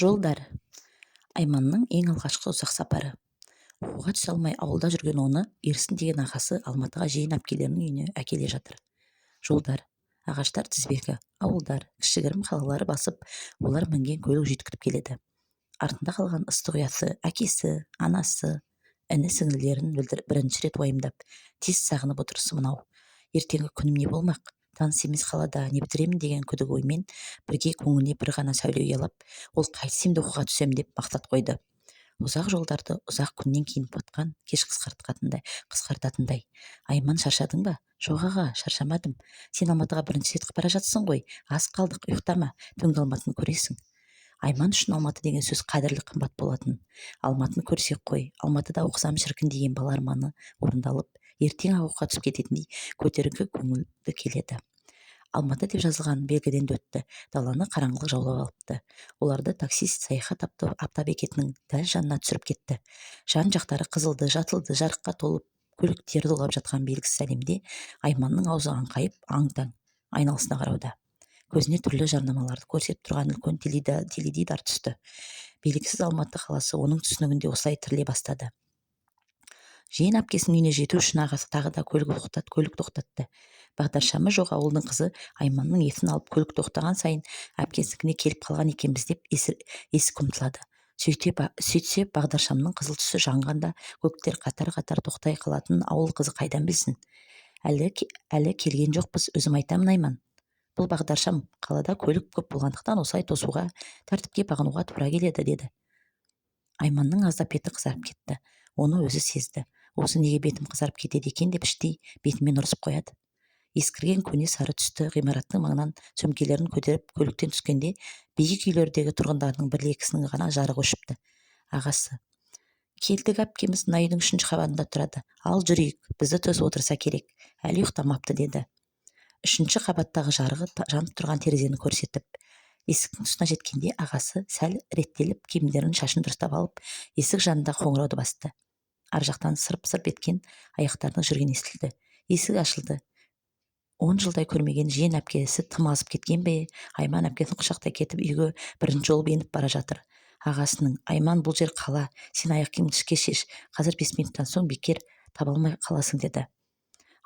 Жолдар. Айманның ең алғашқы ұзақ сапары. Оқуға түсе алмай ауылда жүрген оны Ерсін деген ағасы Алматыға жиен әпкелерінің үйіне әкеле жатыр. Жолдар. Ағаштар тізбегі, ауылдар, кішігірім қалалары басып, олар мінген көлік жүйткітіп келеді. Артында қалған ыстық ұясы, әкесі, анасы, іні-сіңлілерін бірінші рет уайымдап, тез сағынып отырысы мынау. Ертеңгі күнім не болмақ? Таныс емес қалада не бітіремін деген күдік оймен бірге көңіліне бір ғана сәуле ұялап, ол қайтсем де оқуға түсем деп мақсат қойды. Ұзақ жолдарды ұзақ күннен кейін батқан кеш қысқартатындай. Айман, шаршадың ба? Жоқ аға, шаршамадым. Сен Алматыға бірінші рет бара жатсың ғой. Аз қалдық, ұйықтама. Түнгі Алматыны көресің. Айман үшін Алматы деген сөз қадірлі қымбат болатын. Алматыны көрсек қой, Алматыда оқысам шіркін деген бала арманы орындалып, ертең оқуға түсіп кететіндей көтеріңкі көңілді келеді. Алматы деп жазылған белгіден де өтті. Даланы қараңғылық жаулап алыпты. Оларды таксист Саяхат автобекетінің дәл жанына түсіріп кетті. Жан-жақтары қызылды, жатылды, жарыққа толып, көліктері толып жатқан белгісіз әлемде Айманның аузы аңқайып, аң-таң айналасына қарауда. Көзіне түрлі жарнамаларды көрсетіп тұрған үлкен теледидар түсті. Белгісіз Алматы қаласы оның түсінігінде осылай тіріле бастады. Жиен әпкесінің үйіне жету үшін ағасы тағы да көлік тоқтатты. Бағдаршамы жоқ ауылдың қызы Айманның етін алып көлік тоқтаған сайын әпкесікіне келіп қалған екенбіз деп есік ұмтылады. Сөйтсе бағдаршамның қызыл түсі жанғанда көктер қатар-қатар тоқтай қалатын ауыл қызы қайдан білсін? Әлі келген жоқпыз, өзім айтамын Айман. Бұл бағдаршам қалада көлік көп болғандықтан осылай тосуға, тәртіпке бағынуға тура келеді, деді. Айманның аздап беті қызарып кетті. Оны өзі сезді. Осы неге бетім қызарып кетеді екен деп іштей бетімен ұрысып қояды. Ескірген көне сары түсті ғимараттың маңынан сөмкелерін көтеріп көліктен түскенде биік үйлердегі тұрғындардың бір-екісінің ғана жарығы өшіпті. Ағасы: келдік, әпкеміз мына үйдің 3-ші қабатында тұрады. Ал жүрейік, бізді тосып отырса керек. Әлі ұйықтамапты, деді. 3-ші қабаттағы жарығы жанып тұрған терезені көрсетіп. Есіктің тұсына жеткенде ағасы сәл реттеліп, киімдерін шашын дұрыстап алып, есік жанында қоңырауды басты. Ар жақтан сырп-сырп еткен аяқтарының жүргені естілді. Есік ашылды. 10 жылдай көрмеген жиен әпкесі тым азып кеткен бе? Айман әпкесін құшақтай кетіп үйге бірінші жолы еніп бара жатыр. Ағасының: Айман, бұл жер қала, сен аяқ киіміңді ішке шеш, қазір 5 минуттан соң бекер таба алмай қаласың, деді.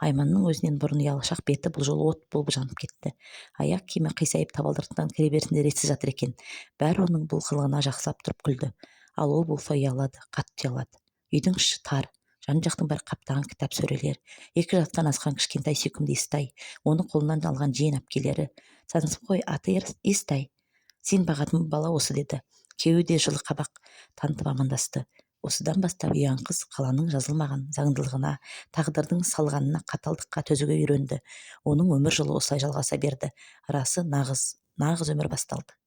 Айманның өзінен бұрын ұялшақ беті бұл жолы от болып жанып кетті. Аяқ киімі қисайып табалдырықтан кіреберісінде ретсіз жатыр екен. Бәрі оның бұл қылығына жақсылап тұрып күлді. Ал ол болса ұялады, қатты ұялады. Үйдің іші тар, жан-жақтың бәрі қаптаған кітап сөрелер, 2 жастан асқан кішкентай сүйкімді Естай, оны қолынан алған жиен әпкелері. Сансып қой, аты Естай. Сен бағатын бала осы, деді. Кеуі де жылы қабақ танытып амандасты. Осыдан бастап ұяң қыз қаланың жазылмаған заңдылығына, тағдырдың салғанына, қаталдыққа төзуге үйренді. Оның өмір жолы осылай жалғаса берді. Расы нағыз өмір басталды.